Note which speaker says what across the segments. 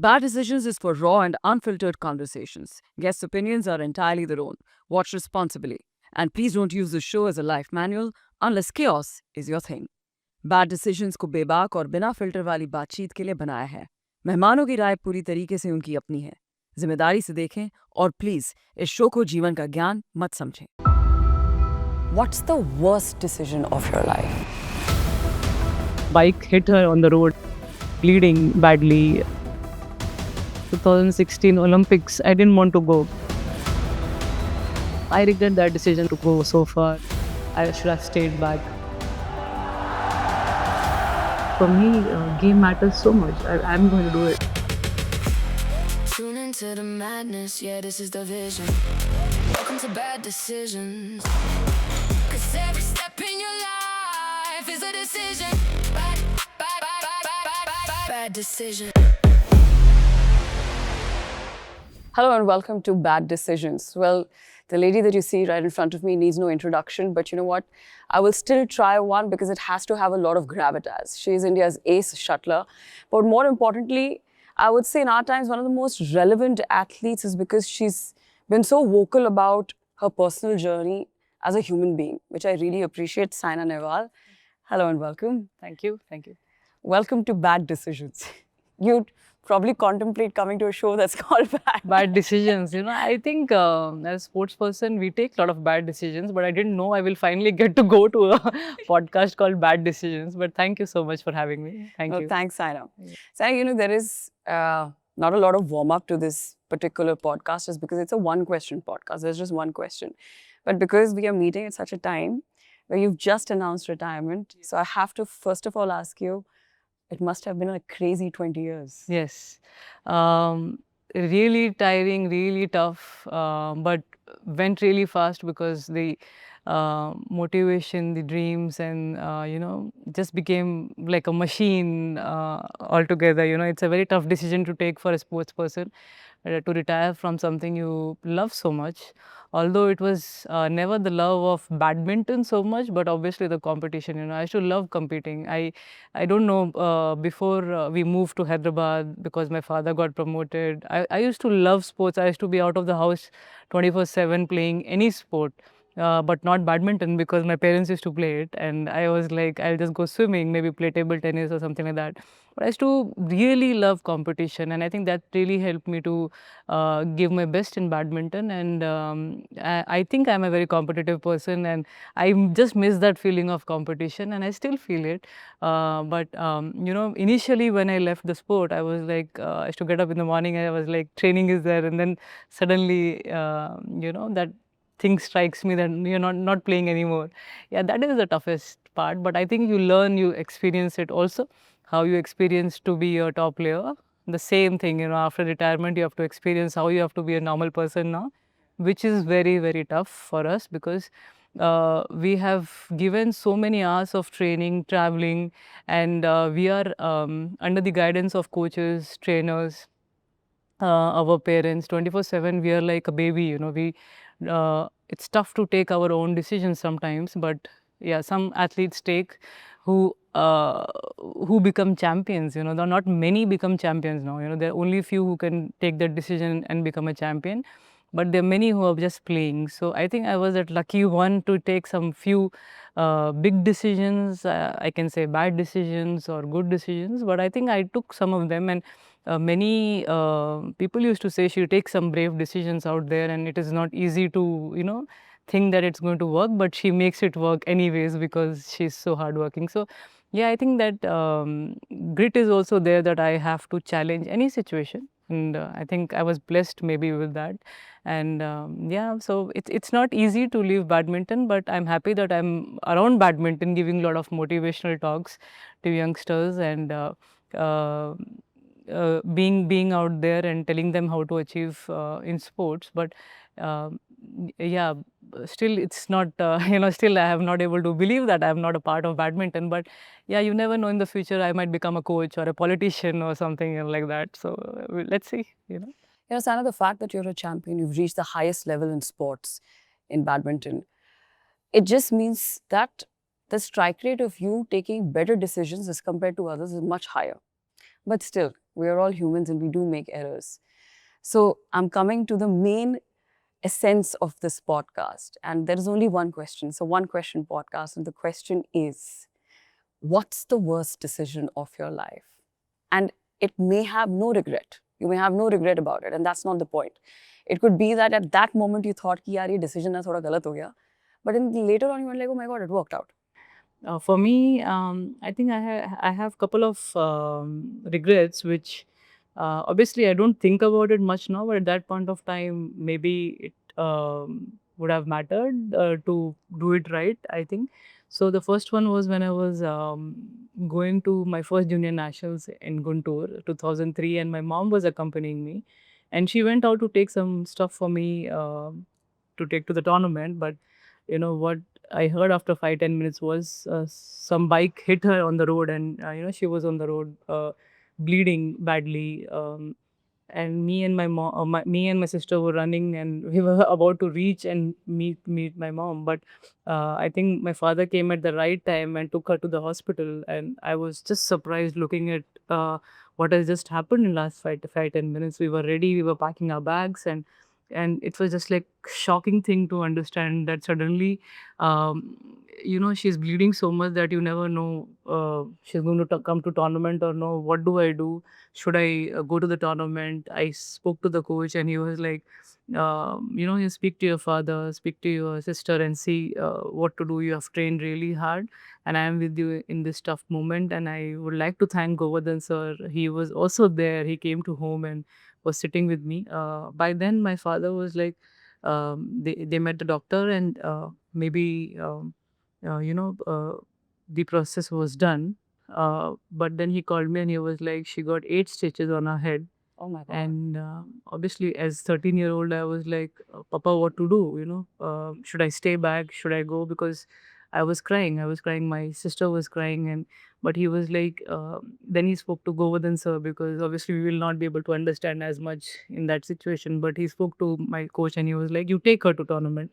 Speaker 1: Bad Decisions is for raw and unfiltered conversations. Guest opinions are entirely their own. Watch responsibly. And please don't use the show as a life manual unless chaos is your thing. Bad Decisions को बेबाक और बिना filter वाली बातचीत के लिए बनाया है। मेहमानों की राय पूरी तरीके से उनकी अपनी है। जिम्मेदारी से देखें और प्लीज इस शो को जीवन का ज्ञान मत समझें। What's the worst decision of your life?
Speaker 2: Bike hit her on the road, bleeding badly. 2016 Olympics, I didn't want to go. I regret that decision to go so far. I should have stayed back. For me, game matters so much. I'm going to do it.
Speaker 3: Tune into the madness, yeah, this is the vision. Welcome to Bad Decisions. Cause every step in your life is a decision. Bad decision.
Speaker 1: Hello and welcome to Bad Decisions. Well, the lady that you see right in front of me needs no introduction, but you know what? I will still try one because it has to have a lot of gravitas. She is India's ace shuttler. But more importantly, I would say in our times, one of the most relevant athletes is because she's been so vocal about her personal journey as a human being, which I really appreciate. Saina Nehwal. Hello and welcome.
Speaker 2: Thank you. Thank you.
Speaker 1: Welcome to Bad Decisions. You'd probably contemplate coming to a show that's called
Speaker 2: Bad decisions. I think as a sports person, we take a lot of bad decisions, but I didn't know I will finally get to go to a podcast called Bad Decisions. But thank you so much for having me. Thank you.
Speaker 1: Thanks, Saina. Saina, there is not a lot of warm-up to this particular podcast just because it's a one-question podcast. There's just one question. But because we are meeting at such a time where you've just announced retirement, so I have to first of all ask you, it must have been a crazy 20 years.
Speaker 2: Yes. Really tiring, really tough, but went really fast because the motivation, the dreams, and just became like a machine altogether. It's a very tough decision to take for a sports person to retire from something you love so much. Although it was never the love of badminton so much, but obviously the competition. I used to love competing. I don't know, before we moved to Hyderabad, because my father got promoted, I used to love sports. I used to be out of the house 24/7 playing any sport. But not badminton because my parents used to play it, and I was like, I'll just go swimming, maybe play table tennis or something like that. But I used to really love competition, and I think that really helped me to give my best in badminton. And I think I'm a very competitive person, and I just miss that feeling of competition, and I still feel it. But initially when I left the sport, I was like, I used to get up in the morning, and I was like, training is there, and then suddenly, that thing strikes me that you're not playing anymore. Yeah, that is the toughest part. But I think you learn, you experience it also, how you experience to be a top player. The same thing, after retirement, you have to experience how you have to be a normal person now, which is very, very tough for us because we have given so many hours of training, traveling, and we are under the guidance of coaches, trainers, our parents 24/7. We are like a baby. It's tough to take our own decisions sometimes, but yeah, some athletes take who become champions. There are not many become champions now. There are only few who can take that decision and become a champion, but there are many who are just playing. So I think I was that lucky one to take some few big decisions. I can say bad decisions or good decisions, but I think I took some of them. And many people used to say she takes some brave decisions out there, and it is not easy to think that it's going to work, but she makes it work anyways because she's so hardworking. So yeah, I think that grit is also there, that I have to challenge any situation, and I think I was blessed maybe with that. And yeah, so it's not easy to leave badminton, but I'm happy that I'm around badminton, giving a lot of motivational talks to youngsters, and being out there and telling them how to achieve in sports. But yeah, still it's not still I have not able to believe that I'm not a part of badminton. But yeah, you never know, in the future I might become a coach or a politician or something like that. So let's see.
Speaker 1: Sana, the fact that you're a champion, you've reached the highest level in sports, in badminton, it just means that the strike rate of you taking better decisions as compared to others is much higher. But still, We are all humans and we do make errors. So I'm coming to the main essence of this podcast. And there is only one question. So one question podcast. And the question is, what's the worst decision of your life? And it may have no regret. You may have no regret about it. And that's not the point. It could be that at that moment you thought, ki yaar, ye decision na thoda galat ho gaya. But later on you were like, oh my God, it worked out.
Speaker 2: For me, I think I have couple of regrets, which obviously I don't think about it much now, but at that point of time, maybe it would have mattered to do it right, I think. So the first one was when I was going to my first junior nationals in Guntur, 2003, and my mom was accompanying me, and she went out to take some stuff for me to take to the tournament. But you know what I heard after 5-10 minutes was some bike hit her on the road, and she was on the road bleeding badly. And me and me and my sister were running, and we were about to reach and meet my mom. But I think my father came at the right time and took her to the hospital, and I was just surprised looking at what has just happened in last 5-10 minutes. We were ready, we were packing our bags, and it was just like shocking thing to understand that suddenly she's bleeding so much that you never know she's going to come to tournament or no. What do I do? Should I go to the tournament? I spoke to the coach, and he was like, you speak to your father, speak to your sister, and see what to do. You have trained really hard, and I am with you in this tough moment. And I would like to thank Govardhan sir. He was also there. He came to home and was sitting with me. By then, my father was like, they met the doctor, and maybe the process was done. But then he called me and he was like, she got 8 stitches on her head.
Speaker 1: Oh my God.
Speaker 2: And obviously, as 13-year-old, I was like, Papa, what to do? Should I stay back? Should I go? Because I was crying. I was crying. My sister was crying. And but he was like, then he spoke to Govardhan sir, because obviously we will not be able to understand as much in that situation. But he spoke to my coach and he was like, you take her to tournament.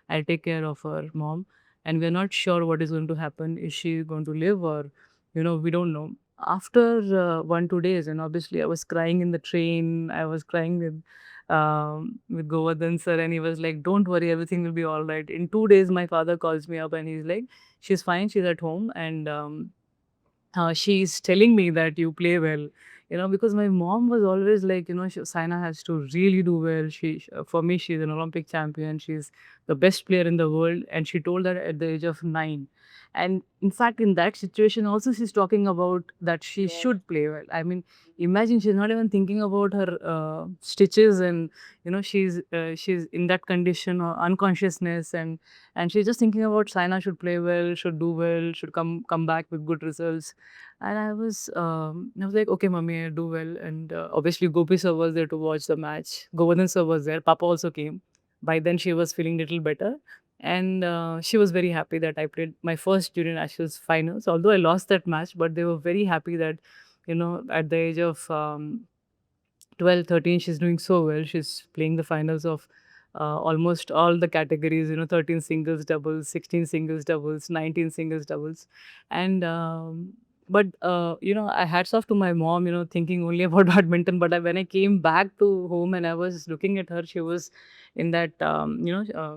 Speaker 2: I'll take care of her mom. And we're not sure what is going to happen. Is she going to live, or, we don't know. After 1-2 days, and obviously I was crying in the train. I was crying with Govardhan sir, and he was like, "Don't worry, everything will be all right." In 2 days, my father calls me up, and he's like, "She's fine. She's at home, and she's telling me that you play well." Because my mom was always like, Saina has to really do well. For me, she's an Olympic champion. She's the best player in the world, and she told that at the age of 9. And in fact, in that situation, also she's talking about that she should play well. I mean, imagine she's not even thinking about her stitches, and she's in that condition or unconsciousness, and she's just thinking about Saina should play well, should do well, should come back with good results. And I was like, okay, mommy, I do well. And obviously, Gopi sir was there to watch the match. Govardhan sir was there. Papa also came. By then, she was feeling little better. And she was very happy that I played my first junior nationals finals. Although I lost that match, but they were very happy that, at the age of 12, 13, she's doing so well. She's playing the finals of almost all the categories, 13 singles doubles, 16 singles doubles, 19 singles doubles. And but I hats off to my mom, thinking only about badminton. But when I came back to home and I was looking at her, she was in that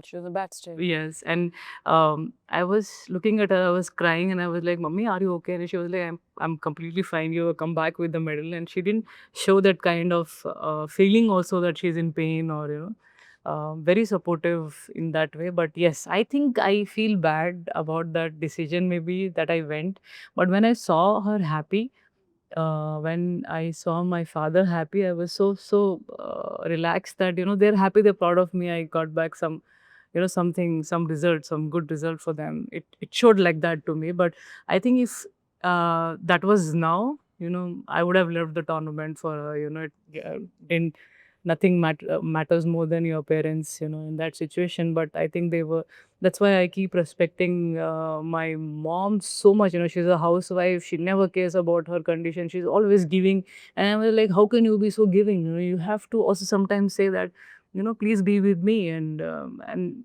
Speaker 1: She was a bad state.
Speaker 2: yes. And I was looking at her, I was crying, and I was like, "Mummy, are you okay?" And she was like, I'm completely fine. You come back with the medal." And she didn't show that kind of feeling also that she's in pain, or very supportive in that way. But yes, I think I feel bad about that decision, maybe that I went. But when I saw her happy, when I saw my father happy, I was so relaxed that they're happy, they're proud of me. I got back some, something, some result, some good result for them. It showed like that to me. But I think if that was now, I would have left the tournament for didn't nothing matters more than your parents, in that situation. But I think they were. That's why I keep respecting my mom so much. She's a housewife. She never cares about her condition. She's always giving. And I was like, how can you be so giving? You have to also sometimes say that, please be with me. And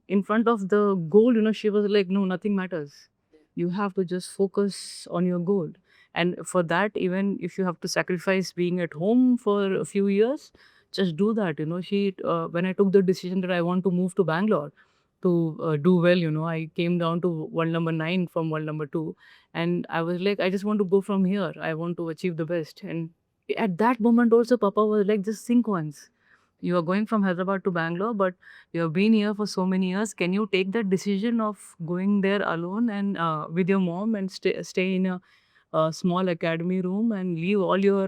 Speaker 2: in front of the goal, she was like, no, nothing matters. You have to just focus on your goal. And for that, even if you have to sacrifice being at home for a few years, just do that. When I took the decision that I want to move to Bangalore to do well, I came down to world number 9 from world number 2, and I was like, I just want to go from here. I want to achieve the best. And at that moment also, Papa was like, just think once. You are going from Hyderabad to Bangalore, but you have been here for so many years. Can you take that decision of going there alone and with your mom and stay in a small academy room and leave all your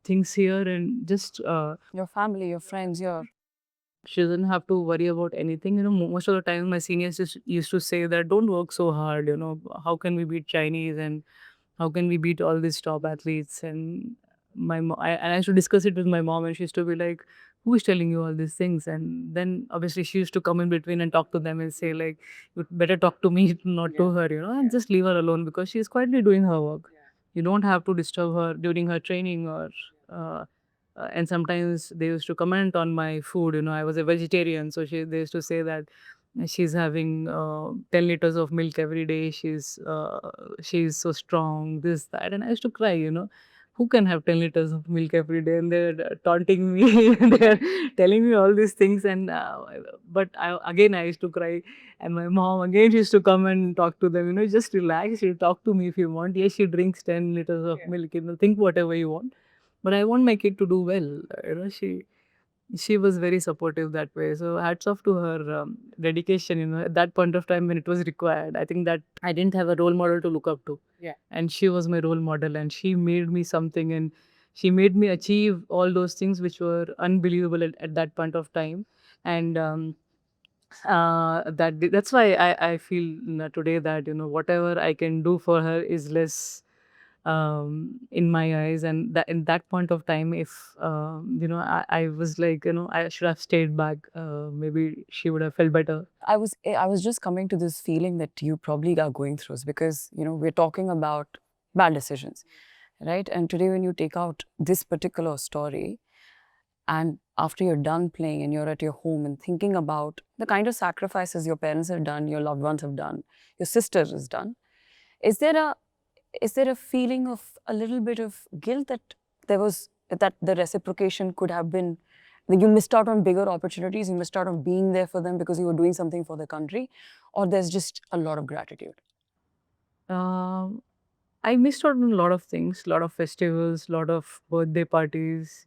Speaker 2: things here and just
Speaker 1: Your family, your friends, your
Speaker 2: she doesn't have to worry about anything. Most of the time my seniors just used to say that don't work so hard. How can we beat Chinese and how can we beat all these top athletes? And I used to discuss it with my mom, and she used to be like, who is telling you all these things? And then obviously she used to come in between and talk to them and say like, you better talk to me, not to her, and just leave her alone because she's quietly doing her work. You don't have to disturb her during her training or uh, and sometimes they used to comment on my food. I was a vegetarian, so they used to say that she's having 10 liters of milk every day. She's so strong, this, that. And I used to cry. Who can have 10 liters of milk every day? And they're taunting me. And they're telling me all these things. But again, I used to cry. And my mom, again, she used to come and talk to them. Just relax. You talk to me if you want. Yes, she drinks 10 liters of milk. Think whatever you want. But I want my kid to do well. She was very supportive that way. So hats off to her dedication. At that point of time when it was required, I think that I didn't have a role model to look up to.
Speaker 1: Yeah.
Speaker 2: And she was my role model, and she made me something, and she made me achieve all those things which were unbelievable at that point of time. And that's why I feel today that whatever I can do for her is less in my eyes. And that in that point of time, if I was like, I should have stayed back, maybe she would have felt better.
Speaker 1: I was just coming to this feeling that you probably are going through is because we're talking about bad decisions, right? And today when you take out this particular story and after you're done playing and you're at your home and thinking about the kind of sacrifices your parents have done, your loved ones have done, your sister has done, is there a feeling of a little bit of guilt that the reciprocation could have been, that you missed out on bigger opportunities, you missed out on being there for them because you were doing something for the country, or there's just a lot of gratitude?
Speaker 2: Um, I missed out on a lot of things, a lot of festivals, a lot of birthday parties,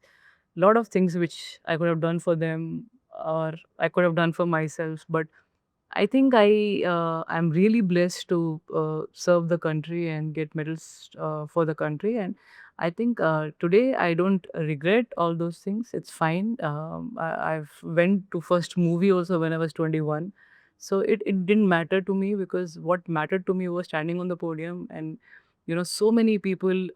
Speaker 2: a lot of things which I could have done for them or I could have done for myself. But I think I'm really blessed to serve the country and get medals for the country. And I think today I don't regret all those things. It's fine. I've went to first movie also when I was 21. So it didn't matter to me because what mattered to me was standing on the podium and so many people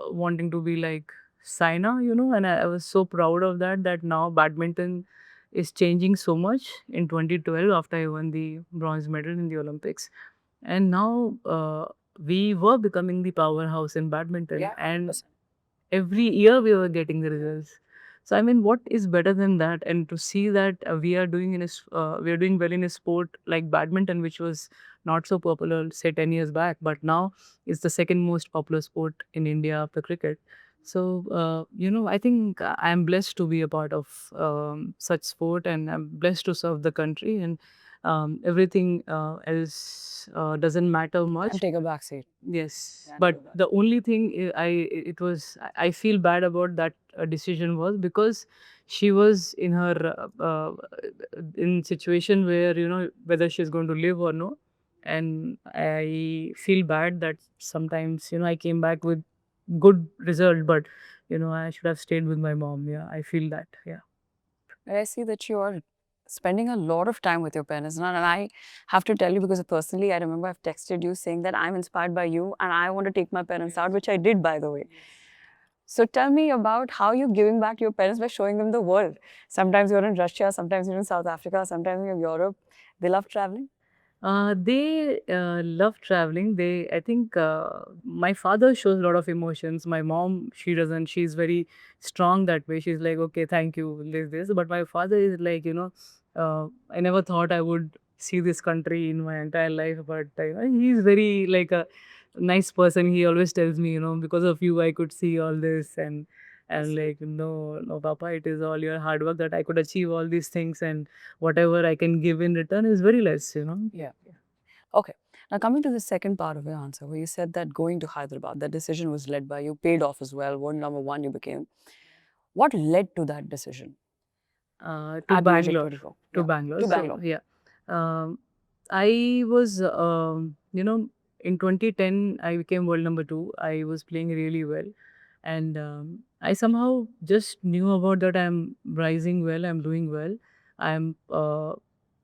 Speaker 2: wanting to be like Saina, and I was so proud of that now badminton is changing so much in 2012 after I won the bronze medal in the Olympics. And now we were becoming the powerhouse in badminton.
Speaker 1: Yeah,
Speaker 2: And
Speaker 1: 100%.
Speaker 2: every year we were getting the results. So I mean, what is better than that? And to see that we are doing we are doing well in a sport like badminton, which was not so popular, say 10 years back, but now it's the second most popular sport in India after cricket. So I think I'm blessed to be a part of such sport, and I'm blessed to serve the country, and everything else doesn't matter much.
Speaker 1: And take a back seat.
Speaker 2: Yes,
Speaker 1: Yeah,
Speaker 2: but
Speaker 1: true that.
Speaker 2: the only thing I feel bad about that decision was because she was in her in situation where whether she's going to live or no, and I feel bad that sometimes I came back with good result, but I should have stayed with my mom. Yeah, I feel that. Yeah.
Speaker 1: And I see that you are spending a lot of time with your parents now. And I have to tell you, because personally, I remember I've texted you saying that I'm inspired by you and I want to take my parents out, which I did, by the way. So tell me about how you're giving back to your parents by showing them the world. Sometimes you're in Russia, sometimes you're in South Africa, sometimes you're in Europe. They love traveling.
Speaker 2: They love traveling. I think, my father shows a lot of emotions. My mom, she doesn't. She's very strong that way. She's like, okay, thank you, this. But my father is like, I never thought I would see this country in my entire life. But he's very like a nice person. He always tells me, because of you, I could see all this, and like, no, Papa, it is all your hard work that I could achieve all these things, and whatever I can give in return is very less.
Speaker 1: Yeah. Okay. Now, coming to the second part of your answer, where you said that going to Hyderabad, that decision was led by you, paid off as well. World number one you became. What led to that decision?
Speaker 2: To
Speaker 1: At the age of
Speaker 2: Bangalore.
Speaker 1: 24.
Speaker 2: To
Speaker 1: Yeah.
Speaker 2: Bangalore.
Speaker 1: To
Speaker 2: So,
Speaker 1: Bangalore.
Speaker 2: yeah. I was, in 2010, I became world number two. I was playing really well. And I somehow just knew about that I'm rising well, I'm doing well. I'm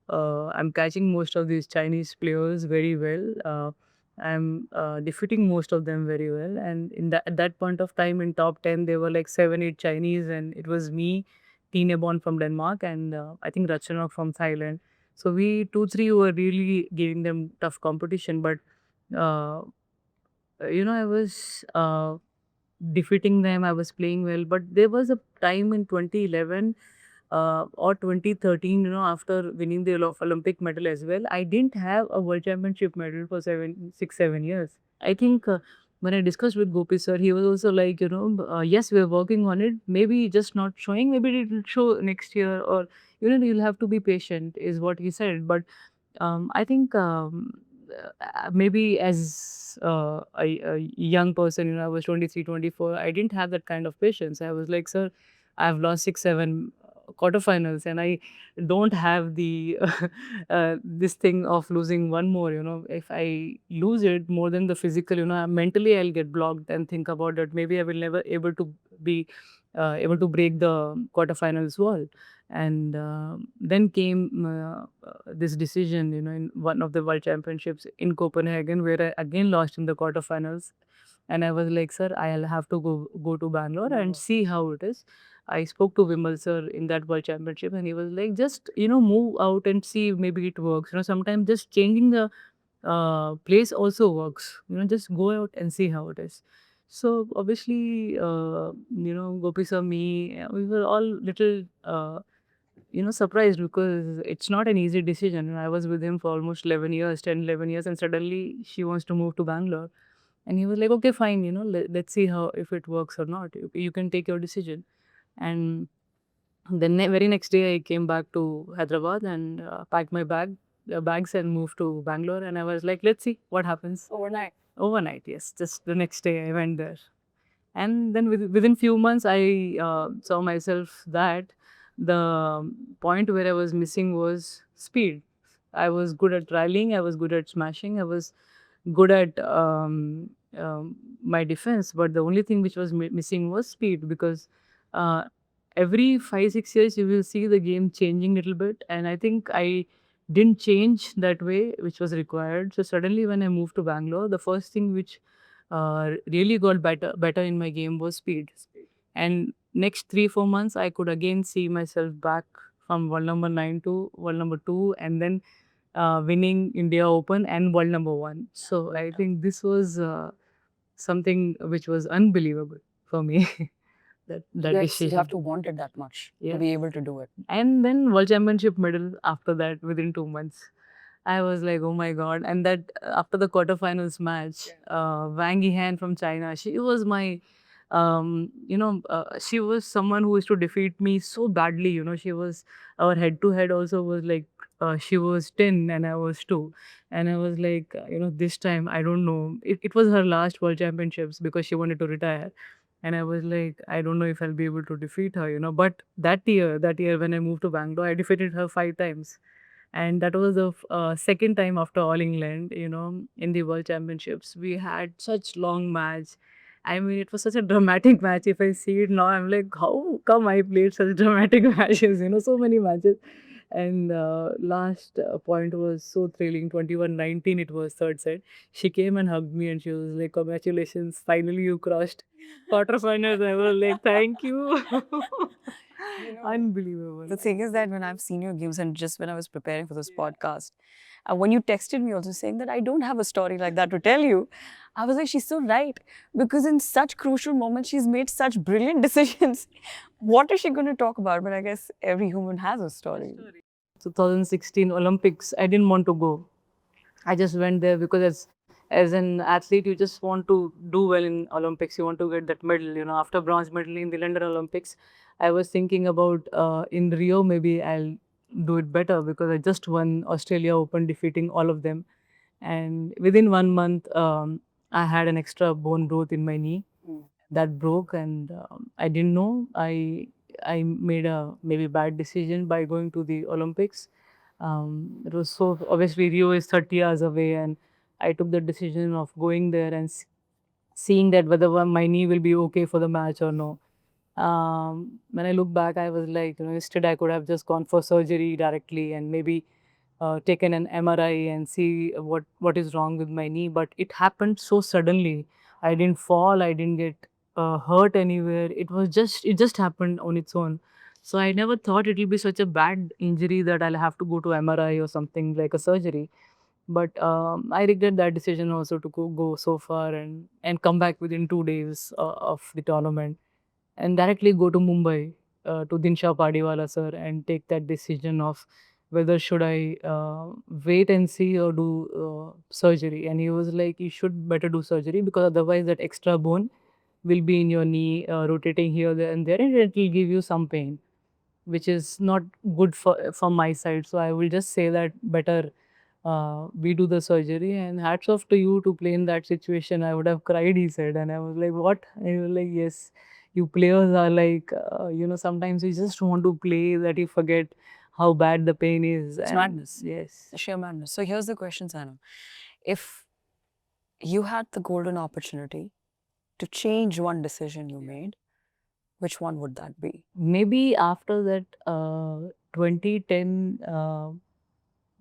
Speaker 2: I'm catching most of these Chinese players very well. I'm defeating most of them very well. And at that point of time, in top 10, there were like 7, 8 Chinese, and it was me, Tine Bon from Denmark, and I think Rachanok from Thailand. So we 2, 3 were really giving them tough competition. But uh, I was defeating them. I was playing well. But there was a time in 2011 or 2013, after winning the Olympic medal as well, I didn't have a world championship medal for 6, 7 years. I think when I discussed with Gopi sir, he was also like, yes, we're working on it. Maybe just not showing. Maybe it will show next year, or you'll have to be patient, is what he said. But I think maybe as a young person, I was 23, 24, I didn't have that kind of patience. I was like, sir, I've lost 6, 7 quarterfinals, and I don't have the this thing of losing one more. If I lose it more than the physical, mentally I'll get blocked and think about that. Maybe I will never able to be able to break the quarterfinals wall. And then came this decision, in one of the world championships in Copenhagen, where I again lost in the quarterfinals. And I was like, sir, I'll have to go to Bangalore and see how it is. I spoke to Vimal sir in that world championship, and he was like, just move out and see, maybe it works. Sometimes just changing the place also works. Just go out and see how it is. So obviously, Gopi sir, me, we were all little surprised, because it's not an easy decision. I was with him for almost 11 years, 10, 11 years, and suddenly she wants to move to Bangalore. And he was like, okay, fine, let's see how, if it works or not. You can take your decision. And the very next day, I came back to Hyderabad and packed my bags and moved to Bangalore. And I was like, let's see what happens.
Speaker 1: Overnight.
Speaker 2: Overnight, yes. Just the next day, I went there. And then within few months, I saw myself that the point where I was missing was speed. I was good at trialing, I was good at smashing, I was good at my defense, but the only thing which was missing was speed, because uh, every 5, 6 years you will see the game changing little bit, and I think I didn't change that way, which was required. So suddenly, when I moved to Bangalore, the first thing which really got better in my game was speed. And next 3, 4 months, I could again see myself back from world number 9 to world number 2, and then winning India Open and world number 1. So I think this was something which was unbelievable for me. that
Speaker 1: Yes,
Speaker 2: decision.
Speaker 1: you have to want it that much to
Speaker 2: Yeah.
Speaker 1: be able to do it.
Speaker 2: And then world championship medal after that within 2 months. I was like, oh my god! And that after the quarterfinals match, Wang Yihan from China, she was my, she was someone who used to defeat me so badly. She was, our head to head also was like, she was 10 and I was 2, and I was like, this time I don't know. It was her last world championships because she wanted to retire. And I was like, I don't know if I'll be able to defeat her. But that year when I moved to Bangalore, I defeated her 5 times. And that was the second time after All England, in the World Championships. We had such long match. I mean, it was such a dramatic match. If I see it now, I'm like, how come I played such dramatic matches? So many matches. And last point was so thrilling. 21-19, it was third set. She came and hugged me and she was like, congratulations, finally you crossed quarterfinals. I was like, thank you. Unbelievable.
Speaker 1: The thing is that when I've seen your games, and just when I was preparing for this podcast, when you texted me also saying that I don't have a story like that to tell you, I was like, she's so right. Because in such crucial moments, she's made such brilliant decisions. What is she going to talk about? But I guess every human has a story.
Speaker 2: 2016 Olympics, I didn't want to go. I just went there because as an athlete, you just want to do well in Olympics. You want to get that medal. After bronze medal in the London Olympics, I was thinking about in Rio maybe I'll do it better because I just won Australia Open, defeating all of them. And within 1 month, I had an extra bone growth in my knee that broke, and I didn't know. I made a maybe bad decision by going to the Olympics. It was so obviously Rio is 30 hours away, and I took the decision of going there and seeing that whether my knee will be okay for the match or no. When I look back, I was like, instead I could have just gone for surgery directly and maybe taken an MRI and see what is wrong with my knee. But it happened so suddenly. I didn't fall. I didn't get hurt anywhere. It just happened on its own. So I never thought it will be such a bad injury that I'll have to go to MRI or something like a surgery. But I regret that decision also to go so far and come back within 2 days of the tournament and directly go to Mumbai to Dinshaw Padiwala sir and take that decision of whether should I wait and see or do surgery. And he was like, you should better do surgery because otherwise that extra bone will be in your knee, rotating here, there, and there, and it will give you some pain, which is not good from my side. So I will just say that better we do the surgery. And hats off to you to play in that situation. I would have cried, he said, and I was like, what? And he was like, yes, you players are like, sometimes you just want to play that you forget how bad the pain is.
Speaker 1: It's
Speaker 2: And
Speaker 1: madness.
Speaker 2: yes.
Speaker 1: Sheer madness. So here's the question, Sana. If you had the golden opportunity to change one decision you made, which one would that be?
Speaker 2: Maybe after that 2010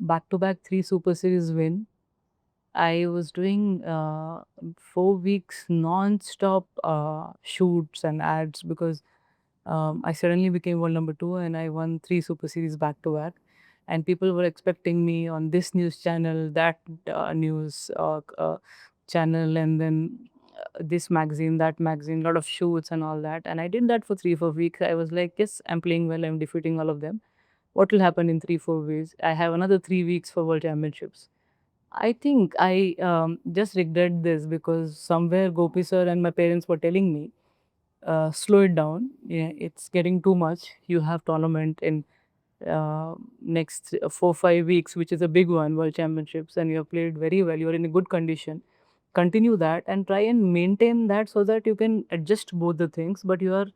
Speaker 2: back-to-back 3 Super Series win, I was doing 4 weeks non-stop shoots and ads because I suddenly became world number 2 and I won 3 Super Series back-to-back. And people were expecting me on this news channel, that news channel, and then this magazine, that magazine, lot of shoots and all that. And I did that for 3-4 weeks. I was like, yes, I'm playing well, I'm defeating all of them. What will happen in 3-4 weeks? I have another 3 weeks for World Championships. I think I just regret this because somewhere Gopi sir and my parents were telling me, slow it down. Yeah, it's getting too much. You have tournament in next 4-5 weeks, which is a big one, World Championships, and you have played very well. You're in a good condition. Continue that and try and maintain that so that you can adjust both the things. But you are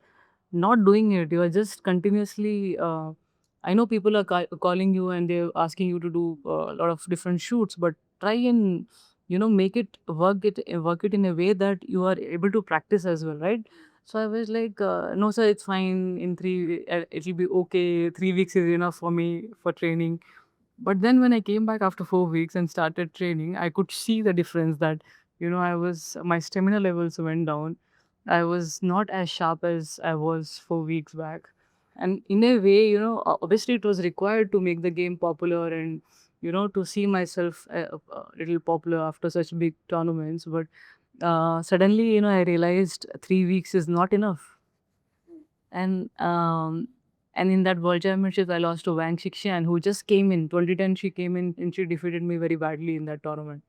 Speaker 2: not doing it. You are just continuously. I know people are calling you and they're asking you to do a lot of different shoots, but try and make it work it in a way that you are able to practice as well, right? So I was like, no sir, it's fine. In it'll be okay. 3 weeks is enough for me for training. But then when I came back after 4 weeks and started training, I could see the difference that my stamina levels went down. I was not as sharp as I was 4 weeks back. And in a way, obviously it was required to make the game popular and, to see myself a little popular after such big tournaments. But suddenly, I realized 3 weeks is not enough. And in that World Championships, I lost to Wang Xixian, who just came in. 2010, she came in and she defeated me very badly in that tournament.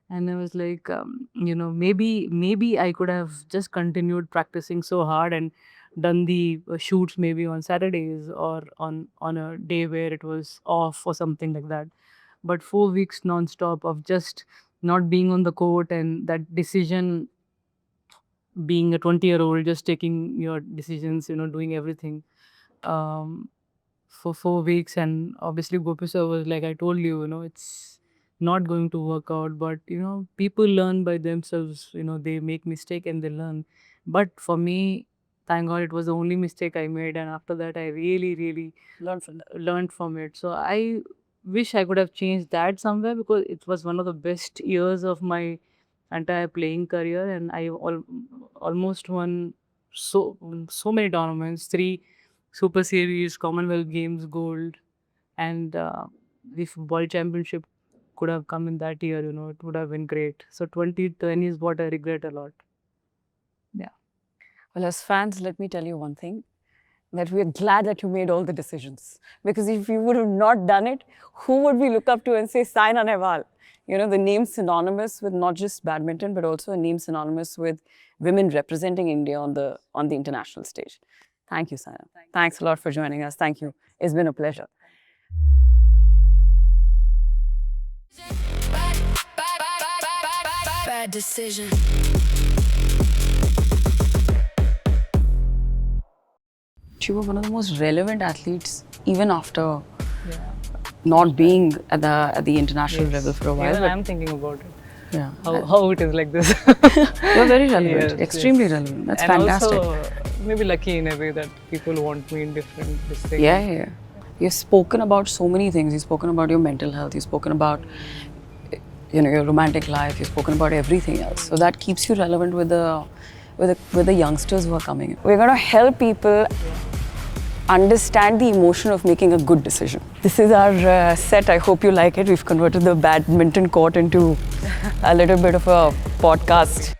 Speaker 2: And I was like, maybe I could have just continued practicing so hard and done the shoots maybe on Saturdays or on a day where it was off or something like that. But 4 weeks non-stop of just not being on the court and that decision, being a 20-year-old, just taking your decisions, doing everything for 4 weeks. And obviously Gopi sir was like, I told you, it's not going to work out. But people learn by themselves. They make mistake and they learn. But for me, thank God, it was the only mistake I made, and after that I really learned from it. So I wish I could have changed that somewhere because it was one of the best years of my entire playing career, and I almost won so many tournaments, 3 Super Series, Commonwealth Games gold, and if World Championship could have come in that year, it would have been great. So 2010 is what I regret a lot. Yeah.
Speaker 1: Well, as fans, let me tell you one thing, that we are glad that you made all the decisions. Because if you would have not done it, who would we look up to and say, Saina Nehwal? you know, the name synonymous with not just badminton, but also a name synonymous with women representing India on the international stage. Thank you, Saina. Thanks a lot for joining us. Thank you. It's been a pleasure.
Speaker 3: Bad decision.
Speaker 1: She was one of the most relevant athletes, even after not being at the international level for a while.
Speaker 2: Even
Speaker 1: but
Speaker 2: I'm thinking about it.
Speaker 1: yeah,
Speaker 2: How it is like this.
Speaker 1: you're very relevant,
Speaker 2: Yes,
Speaker 1: extremely
Speaker 2: yes.
Speaker 1: relevant. That's
Speaker 2: And
Speaker 1: fantastic.
Speaker 2: also, maybe lucky in a way that people want me in different this thing.
Speaker 1: Yeah. You've spoken about so many things. You've spoken about your mental health. You've spoken about, you know, your romantic life. You've spoken about everything else. So that keeps you relevant with the youngsters who are coming in. We're going to help people understand the emotion of making a good decision. This is our set. I hope you like it. We've converted the badminton court into a little bit of a podcast